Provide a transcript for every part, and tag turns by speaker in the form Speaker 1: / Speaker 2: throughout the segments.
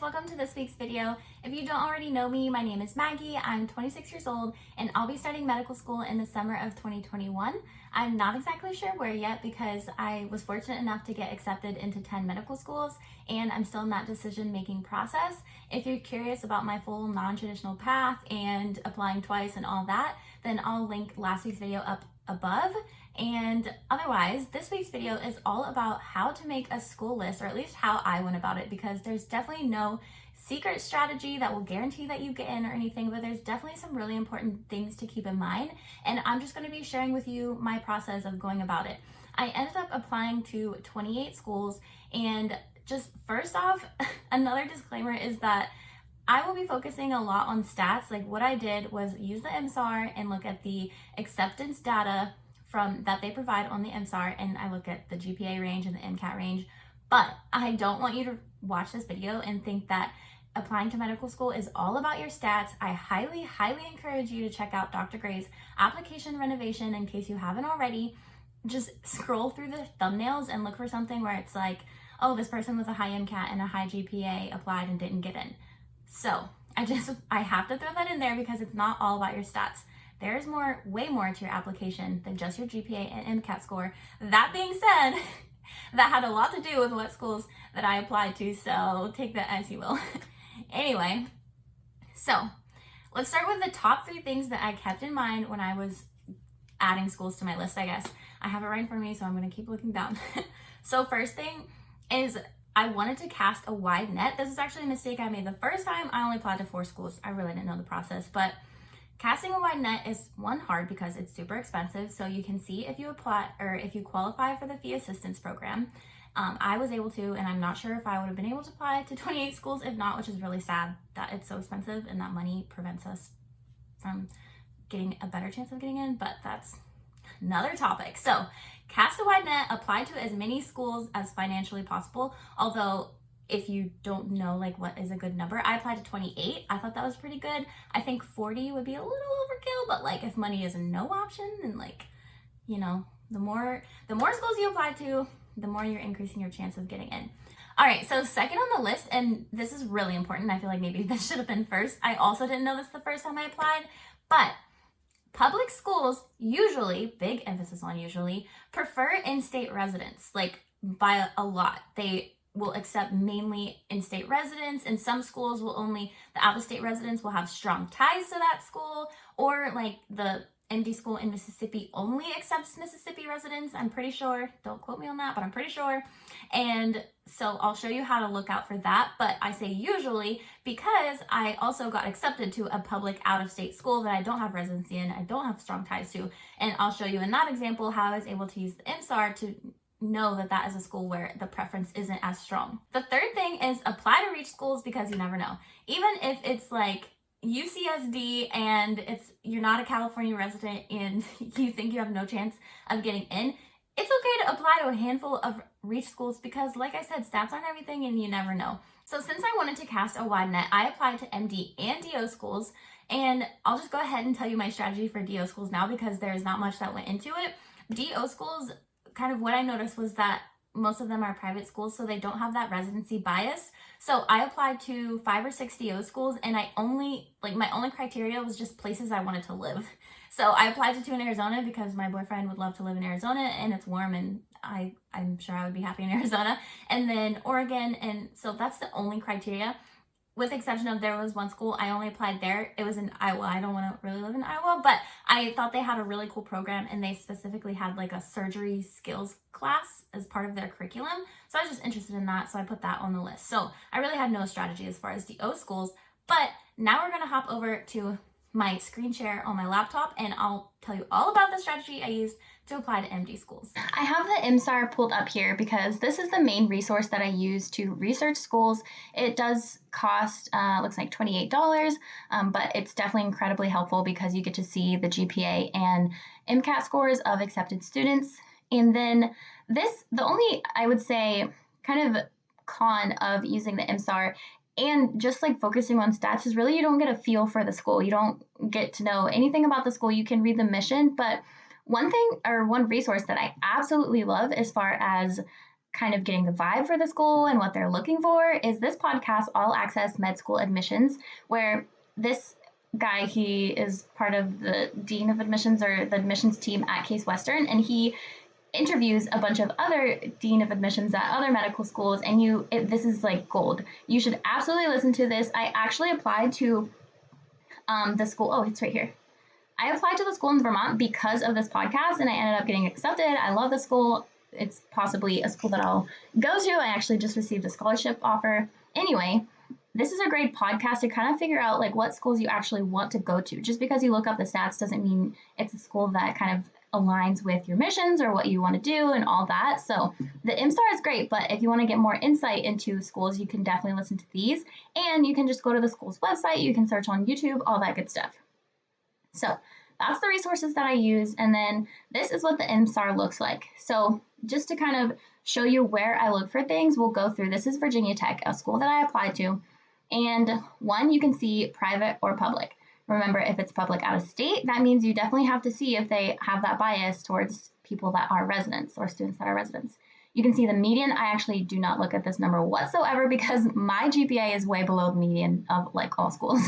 Speaker 1: welcome to this week's video. If you don't already know me, my name is Maggie. I'm 26 years old and I'll be starting medical school in the summer of 2021. I'm not exactly sure where yet because I was fortunate enough to get accepted into 10 medical schools and I'm still in that decision-making process. If you're curious about my full non-traditional path and applying twice and all that, then I'll link last week's video up above. And otherwise, this week's video is all about how to make a school list, or at least how I went about it, because there's definitely no secret strategy that will guarantee that you get in or anything, but there's definitely some really important things to keep in mind. And I'm just going to be sharing with you my process of going about it. I ended up applying to 28 schools, and just first off, another disclaimer is that I will be focusing a lot on stats. Like what I did was use the MSAR and look at the acceptance data from that they provide on the MSAR, and I look at the GPA range and the MCAT range. But I don't want you to watch this video and think that applying to medical school is all about your stats. I highly encourage you to check out Dr. Gray's application renovation in case you haven't already. Just scroll through the thumbnails and look for something where it's like, oh, this person with a high MCAT and a high GPA applied and didn't get in. So I have to throw that in there because it's not all about your stats. There's way more to your application than just your GPA and MCAT score. That being said, that had a lot to do with what schools that I applied to, so take that as you will. Anyway, so let's start with the top 3 things that I kept in mind when I was adding schools to my list, I guess. I have it right in front of me, so I'm gonna keep looking down. So first thing is I wanted to cast a wide net. This is actually a mistake I made the first time. I only applied to 4 schools. I really didn't know the process, but casting a wide net is hard because it's super expensive. So you can see if you apply or if you qualify for the fee assistance program. I was able to, and I'm not sure if I would have been able to apply to 28 schools if not, which is really sad that it's so expensive and that money prevents us from getting a better chance of getting in, but that's another topic. So cast a wide net, apply to as many schools as financially possible. Although if you don't know like what is a good number, I applied to 28. I thought that was pretty good. I think 40 would be a little overkill, but like if money is no option, then like, you know, the more schools you apply to, the more you're increasing your chance of getting in. All right, so second on the list, and this is really important. I feel like maybe this should have been first. I also didn't know this the first time I applied, but public schools usually, big emphasis on usually, prefer in-state residents, like by a lot. They will accept mainly in-state residents, and some schools will only, the out-of-state residents will have strong ties to that school, or like the MD school in Mississippi only accepts Mississippi residents, I'm pretty sure. Don't quote me on that, but I'm pretty sure. And so I'll show you how to look out for that, but I say usually because I also got accepted to a public out-of-state school that I don't have residency in, I don't have strong ties to, and I'll show you in that example how I was able to use the MSAR to know that that is a school where the preference isn't as strong. The third thing is apply to reach schools because you never know. Even if it's like UCSD and you're not a California resident and you think you have no chance of getting in, it's okay to apply to a handful of reach schools because like I said, stats aren't everything and you never know. So since I wanted to cast a wide net, I applied to MD and DO schools, and I'll just go ahead and tell you my strategy for DO schools now because there's not much that went into it. DO schools, kind of what I noticed was that most of them are private schools, so they don't have that residency bias. So I applied to 5 or 6 DO schools, and my only criteria was just places I wanted to live. So I applied to 2 in Arizona because my boyfriend would love to live in Arizona and it's warm and I'm sure I would be happy in Arizona. And then Oregon, and so that's the only criteria. With the exception of there was one school I only applied there. It was in Iowa. I don't want to really live in Iowa, but I thought they had a really cool program and they specifically had like a surgery skills class as part of their curriculum. So I was just interested in that, so I put that on the list. So I really had no strategy as far as DO schools, but now we're going to hop over to my screen share on my laptop and I'll tell you all about the strategy I used to apply to MD schools. I have the MSAR pulled up here because this is the main resource that I use to research schools. It does cost, looks like $28, but it's definitely incredibly helpful because you get to see the GPA and MCAT scores of accepted students. And then the only, I would say, kind of con of using the MSAR and just like focusing on stats is really you don't get a feel for the school. You don't get to know anything about the school. You can read the mission, but one resource that I absolutely love as far as
Speaker 2: kind of getting the vibe for the school and what they're looking for, is this podcast, All Access Med School Admissions, where this guy, he is part of the Dean of Admissions or the admissions team at Case Western, and he interviews a bunch of other dean of admissions at other medical schools, and this is like gold. You should absolutely listen to this. I actually applied to the school. Oh, it's right here. I applied to the school in Vermont because of this podcast, and I ended up getting accepted. I love the school. It's possibly a school that I'll go to. I actually just received a scholarship offer. Anyway, this is a great podcast to kind of figure out like what schools you actually want to go to. Just because you look up the stats doesn't mean it's a school that kind of aligns with your missions or what you want to do and all that. So the MSTAR is great, but if you want to get more insight into schools, you can definitely listen to these, and you can just go to the school's website. You can search on YouTube, all that good stuff. So that's the resources that I use. And then this is what the MSTAR looks like. So just to kind of show you where I look for things, we'll go through. This is Virginia Tech, a school that I applied to. And one, you can see private or public. Remember, if it's public out of state, that means you definitely have to see if they have that bias towards people that are residents or students that are residents. You can see the median. I actually do not look at this number whatsoever because my GPA is way below the median of like all schools.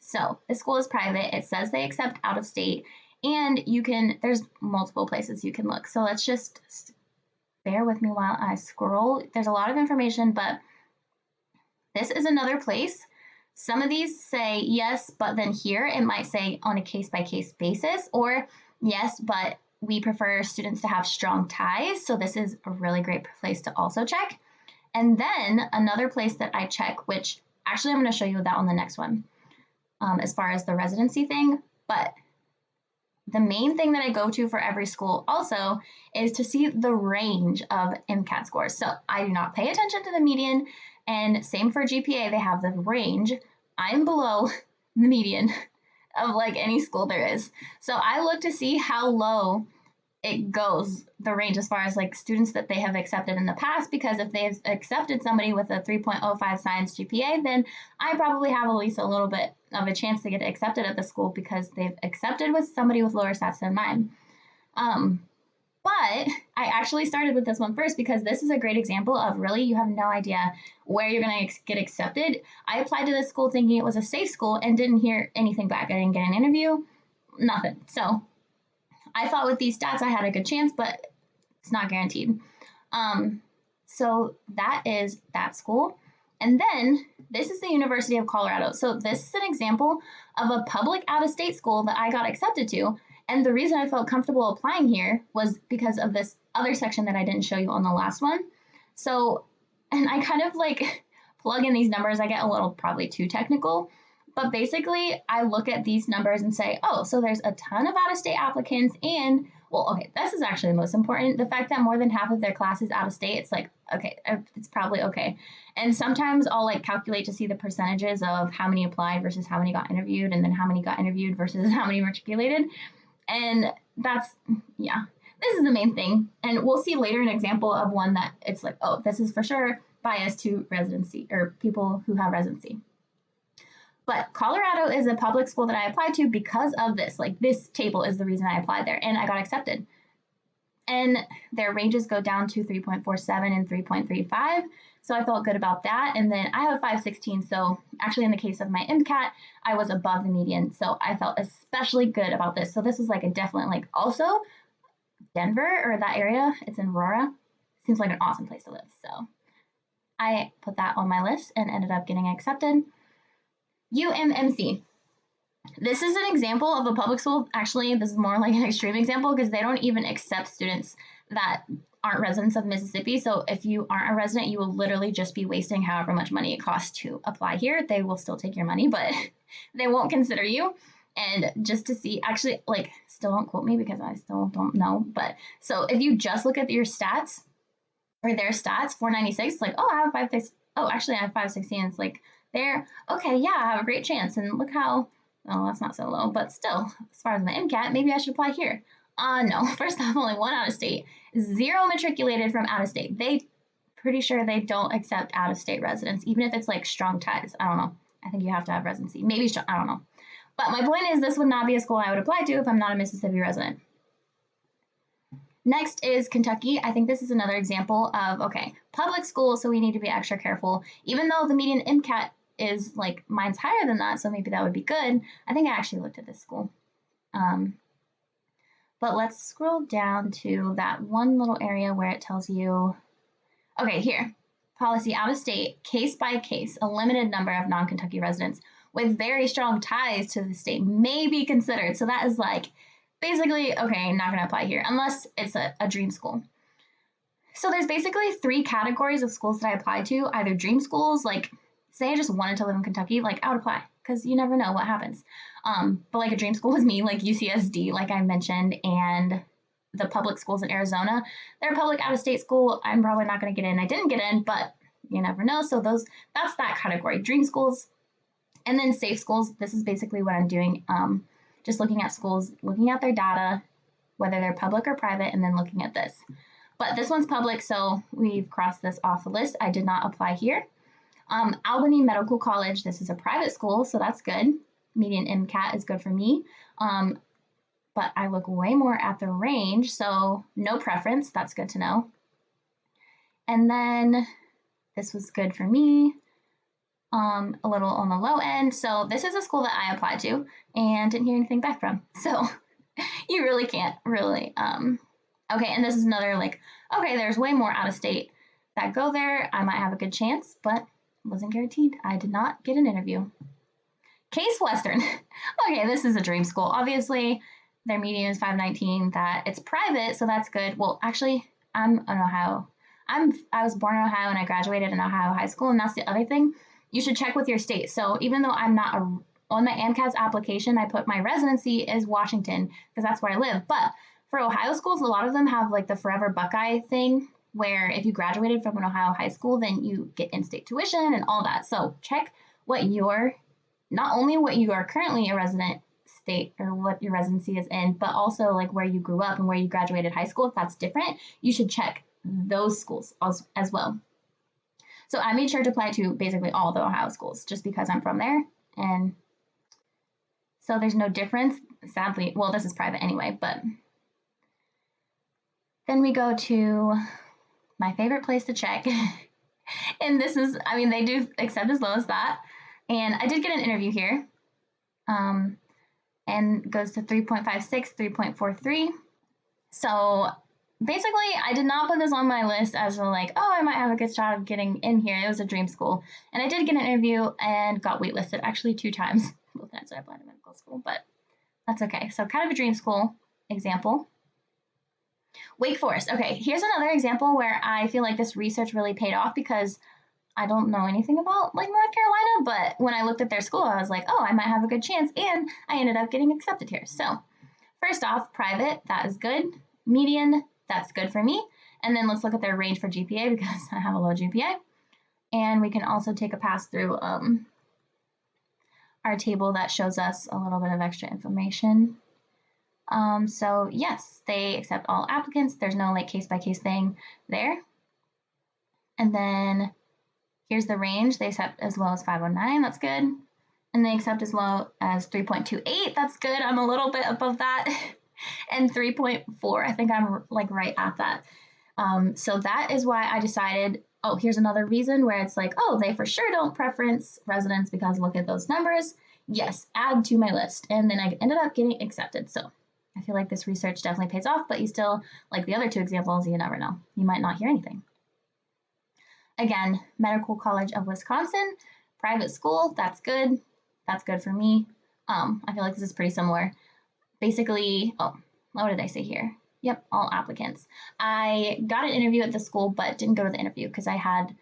Speaker 2: So this school is private. It says they accept out of state, and there's multiple places you can look. So let's just bear with me while I scroll. There's a lot of information, but this is another place. Some of these say yes, but then here it might say on a case-by-case basis, or yes, but we prefer students to have strong ties. So this is a really great place to also check. And then another place that I check, which actually I'm going to show you that on the next one, as far as the residency thing. But the main thing that I go to for every school also is to see the range of MCAT scores. So I do not pay attention to the median, and same for GPA, they have the range. I'm below the median of like any school there is. So I look to see how low it goes, the range as far as like students that they have accepted in the past, because if they've accepted somebody with a 3.05 science GPA, then I probably have at least a little bit of a chance to get accepted at the school because they've accepted with somebody with lower stats than mine. But I actually started with this one first because this is a great example of really you have no idea where you're going to get accepted. I applied to this school thinking it was a safe school and didn't hear anything back. I didn't get an interview, nothing. So I thought with these stats I had a good chance, but it's not guaranteed. So that is that school. And then this is the University of Colorado. So this is an example of a public out-of-state school that I got accepted to. And the reason I felt comfortable applying here was because of this other section that I didn't show you on the last one. So, and I kind of like plug in these numbers. I get a little probably too technical, but basically I look at these numbers and say, oh, so there's a ton of out-of-state applicants, and well, okay, this is actually the most important. The fact that more than half of their class is out of state, it's like, okay, it's probably okay. And sometimes I'll like calculate to see the percentages of how many applied versus how many got interviewed, and then how many got interviewed versus how many matriculated. And that's, yeah, this is the main thing. And we'll see later an example of one that it's like, oh, this is for sure biased to residency or people who have residency. But Colorado is a public school that I applied to because of this. Like this table is the reason I applied there, and I got accepted. And their ranges go down to 3.47 and 3.35. So I felt good about that. And then I have a 516. So actually in the case of my MCAT, I was above the median. So I felt especially good about this. So this was like a definite, like also Denver or that area, it's in Aurora. Seems like an awesome place to live. So I put that on my list and ended up getting accepted. UMMC. This is an example of a public school. Actually, this is more like an extreme example because they don't even accept students that aren't residents of Mississippi. So if you aren't a resident, you will literally just be wasting however much money it costs to apply here. They will still take your money, but they won't consider you. And just to see, actually, like, still don't quote me because I still don't know. But so if you just look at your stats or their stats, 496, like, oh, I have 5.6. Oh, actually, I have 516. It's like, there, okay, yeah, I have a great chance. And look how, oh, that's not so low, but still, as far as my MCAT, maybe I should apply here. No, first off, only one out of state, 0 matriculated from out of state. They pretty sure they don't accept out of state residents, even if it's like strong ties. I don't know. I think you have to have residency. Maybe strong, I don't know. But my point is this would not be a school I would apply to if I'm not a Mississippi resident. Next is Kentucky. I think this is another example of, okay, public school, so we need to be extra careful. Even though the median MCAT is like, mine's higher than that, so maybe that would be good. I think I actually looked at this school. But let's scroll down to that one little area where it tells you, okay, here, policy out of state, case by case, a limited number of non-Kentucky residents with very strong ties to the state may be considered. So that is like, basically, okay, not gonna apply here unless it's a dream school. So there's basically 3 categories of schools that I apply to, either dream schools, like say I just wanted to live in Kentucky, like I would apply because you never know what happens. But like a dream school with me, like UCSD, like I mentioned, and the public schools in Arizona, they're a public out-of-state school. I'm probably not going to get in. I didn't get in, but you never know. So that's that category, dream schools. And then safe schools, this is basically what I'm doing. Just looking at schools, looking at their data, whether they're public or private, and then looking at this. But this one's public, so we've crossed this off the list. I did not apply here. Albany Medical College, this is a private school, so that's good. Median MCAT is good for me. But I look way more at the range, so no preference, that's good to know. And then this was good for me, a little on the low end. So this is a school that I applied to and didn't hear anything back from. So you really can't really, okay, and this is another like, okay, there's way more out of state that go there. I might have a good chance, but wasn't guaranteed. I did not get an interview. Case Western. Okay, this is a dream school. Obviously, their median is 519. That it's private, so that's good. Well, actually, I'm in Ohio. I was born in Ohio and I graduated in Ohio high school, and that's the other thing. You should check with your state. So even though I'm not on my AMCAS application, I put my residency is Washington because that's where I live. But for Ohio schools, a lot of them have like the Forever Buckeye thing, where if you graduated from an Ohio high school, then you get in-state tuition and all that. So check not only what you are currently a resident state or what your residency is in, but also like where you grew up and where you graduated high school. If that's different, you should check those schools as well. So I made sure to apply to basically all the Ohio schools just because I'm from there. And so there's no difference, sadly. Well, this is private anyway, but then we go to my favorite place to check. And this is, I mean, they do accept as low as that. And I did get an interview here, and goes to 3.56, 3.43. So basically, I did not put this on my list as a like, oh, I might have a good shot of getting in here. It was a dream school. And I did get an interview and got waitlisted actually 2 times. Both times I applied to medical school, but that's okay. So kind of a dream school example. Wake Forest. Okay, here's another example where I feel like this research really paid off because I don't know anything about like North Carolina, but when I looked at their school, I was like, oh, I might have a good chance, and I ended up getting accepted here. So first off, private, that is good. Median, that's good for me. And then let's look at their range for GPA because I have a low GPA. And we can also take a pass through our table that shows us a little bit of extra information. So yes, they accept all applicants. There's no like case by case thing there. And then here's the range. They accept as low as 509. That's good. And they accept as low as 3.28. That's good. I'm a little bit above that. And 3.4. I think I'm like right at that. So that is why I decided, oh, here's another reason where it's like, oh, they for sure don't preference residents because look at those numbers. Yes, add to my list. And then I ended up getting accepted. So I feel like this research definitely pays off, but you still, like the other 2 examples, you never know. You might not hear anything. Again, Medical College of Wisconsin, private school, that's good. That's good for me. I feel like this is pretty similar. Basically, oh, what did I say here? Yep, all applicants. I got an interview at the school, but didn't go to the interview because I had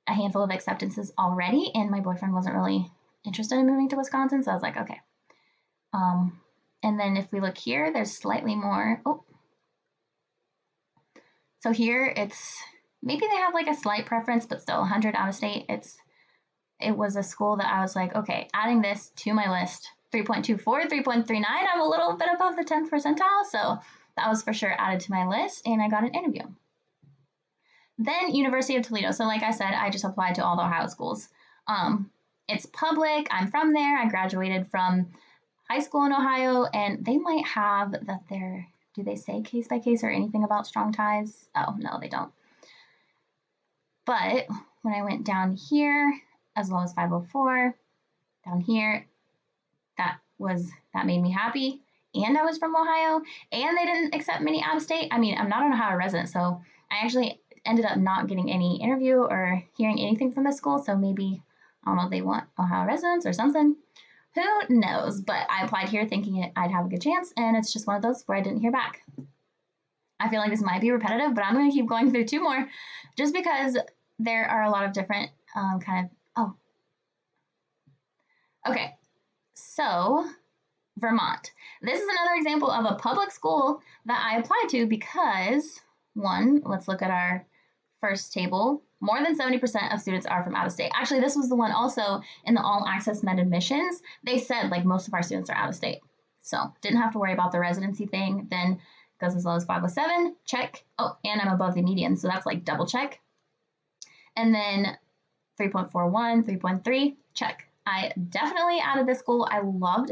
Speaker 2: a handful of acceptances already, and my boyfriend wasn't really interested in moving to Wisconsin, so I was like, okay. And then if we look here, there's slightly more. Oh, so here it's maybe they have like a slight preference, but still 100 out of state. It was a school that I was like, okay, adding this to my list, 3.24, 3.39. I'm a little bit above the 10th percentile, so that was for sure added to my list, and I got an interview. Then University of Toledo. So like I said, I just applied to all the Ohio schools. It's public. I'm from there. I graduated from high school in Ohio, and they might have that their do they say case by case or anything about strong ties? Oh, no, they don't. But when I went down here, as well as 504, down here, that made me happy. And I was from Ohio, and they didn't accept many out of state. I mean, I'm not an Ohio resident, so I actually ended up not getting any interview or hearing anything from the school. So maybe, I don't know if they want Ohio residents or something. Who knows? But I applied here thinking I'd have a good chance, and it's just one of those where I didn't hear back. I feel like this might be repetitive, but I'm going to keep going through 2 more just because there are a lot of different Okay, so Vermont. This is another example of a public school that I applied to because, one, let's look at our first table. More than 70% of students are from out of state. Actually, this was the one also in the all access med admissions. They said like most of our students are out of state. So didn't have to worry about the residency thing. Then goes as low as 507, check. Oh, and I'm above the median, so that's like double check. And then 3.41, 3.3, check. I definitely added this school. I love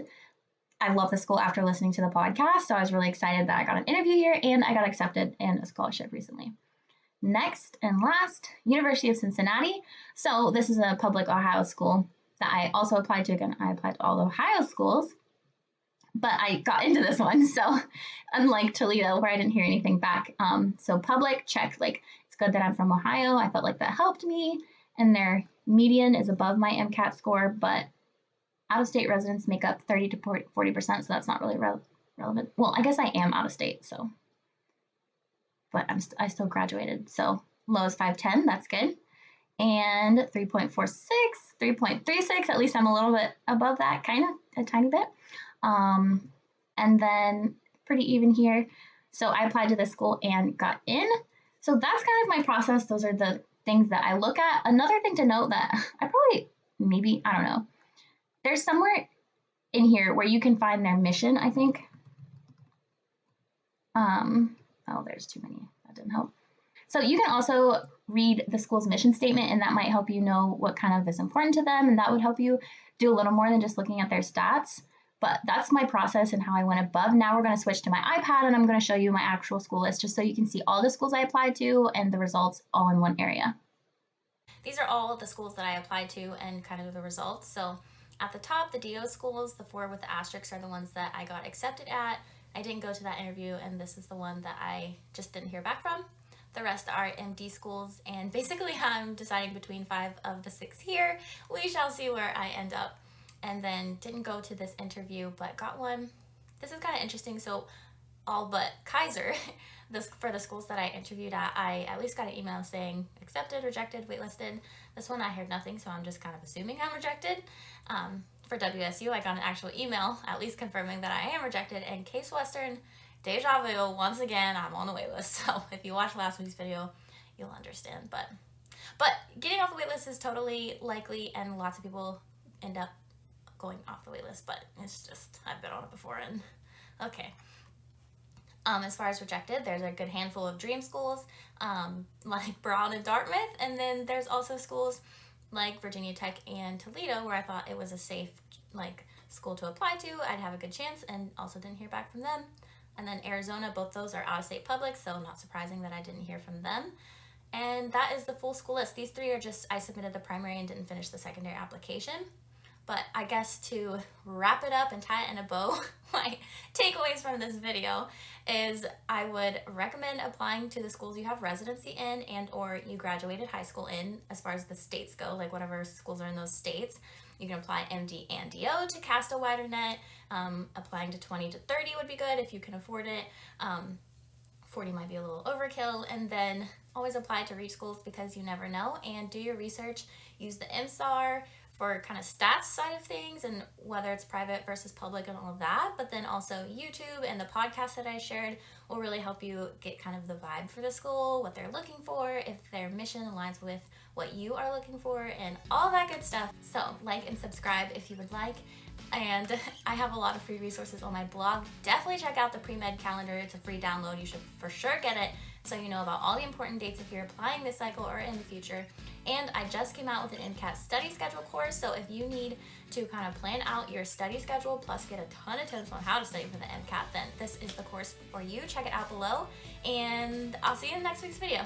Speaker 2: the school after listening to the podcast, so I was really excited that I got an interview here and I got accepted in a scholarship recently. Next and last, University of Cincinnati. So this is a public Ohio school that I also applied to. Again, I applied to all Ohio schools, but I got into this one. So unlike Toledo, where I didn't hear anything back. So public, check. Like, it's good that I'm from Ohio. I felt like that helped me. And their median is above my MCAT score, but out-of-state residents make up 30 to 40%, so that's not really relevant. Well, I guess I am out of state, so. But I still graduated, so low is 510, that's good. And 3.46, 3.36, at least I'm a little bit above that, kind of, a tiny bit. And then pretty even here. So I applied to this school and got in. So that's kind of my process. Those are the things that I look at. Another thing to note that I don't know. There's somewhere in here where you can find their mission, I think. Oh, there's too many. That didn't help. So you can also read the school's mission statement, and that might help you know what kind of is important to them, and that would help you do a little more than just looking at their stats. But that's my process and how I went above. Now we're going to switch to my iPad, and I'm going to show you my actual school list just so you can see all the schools I applied to and the results all in one area.
Speaker 1: These are all the schools that I applied to and kind of the results. So at the top, the DO schools, the 4 with the asterisks, are the ones that I got accepted at. I didn't go to that interview, and this is the one that I just didn't hear back from. The rest are MD schools, and basically I'm deciding between 5 of the 6 here. We shall see where I end up. And then didn't go to this interview, but got one. This is kind of interesting. So all but Kaiser, for the schools that I interviewed at, I at least got an email saying accepted, rejected, waitlisted. This one I heard nothing, so I'm just kind of assuming I'm rejected. For WSU, I got an actual email, at least confirming that I am rejected. And Case Western, deja vu, once again, I'm on the wait list. So if you watched last week's video, you'll understand. But getting off the wait list is totally likely, and lots of people end up going off the wait list, but it's just, I've been on it before, and okay. As far as rejected, there's a good handful of dream schools, like Brown and Dartmouth, and then there's also schools like Virginia Tech and Toledo, where I thought it was a safe school to apply to, I'd have a good chance, and also didn't hear back from them. And then Arizona, both those are out-of-state public, so not surprising that I didn't hear from them. And that is the full school list. These 3 are just, I submitted the primary and didn't finish the secondary application. But I guess to wrap it up and tie it in a bow, my takeaways from this video is I would recommend applying to the schools you have residency in and or you graduated high school in, as far as the states go, like whatever schools are in those states. You can apply MD and DO to cast a wider net. Applying to 20 to 30 would be good if you can afford it. 40 might be a little overkill. And then always apply to reach schools because you never know, and do your research. Use the MSAR for kind of stats side of things and whether it's private versus public and all of that, but then also YouTube and the podcast that I shared will really help you get kind of the vibe for the school, what they're looking for, if their mission aligns with what you are looking for, and all that good stuff. So like and subscribe if you would like, and I have a lot of free resources on my blog. Definitely check out the pre-med calendar. It's a free download. You should for sure get it so you know about all the important dates if you're applying this cycle or in the future. And I just came out with an MCAT study schedule course, so if you need to kind of plan out your study schedule plus get a ton of tips on how to study for the MCAT, then this is the course for you. Check it out below, and I'll see you in next week's video.